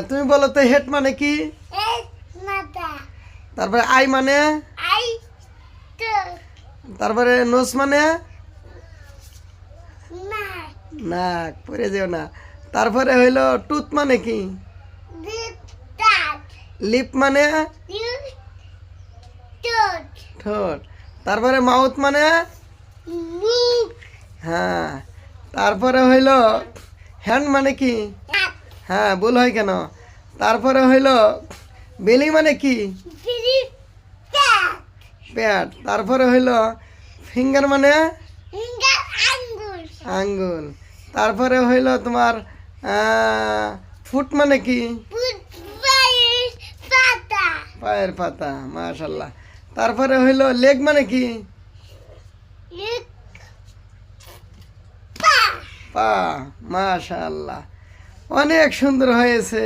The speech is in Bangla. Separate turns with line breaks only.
তুমি বলো তো হেড মানে কি? তারপরে আই মানে? তারপরে নোজ মানে? নাক, পড়ে যেও না। তারপরে হইলো টুথ মানে কি? লিপ মানে? ঠোঁট। তারপরে মাউথ মানে? হ্যাঁ। তারপরে হইলো হ্যান্ড মানে কি? হ্যাঁ, ভুল হয় কেন? তারপরে হইলো বেলি মানে কি? প্যাট। তারপরে হইলো ফিঙ্গার মানে? আঙ্গুল। তারপরে হইলো তোমার ফুট মানে কি? পায়ের পাতা। মাশাল্লাহ। তারপরে হইলো লেগ মানে কি? পা। মাশাল্লাহ, অনেক সুন্দর হয়েছে।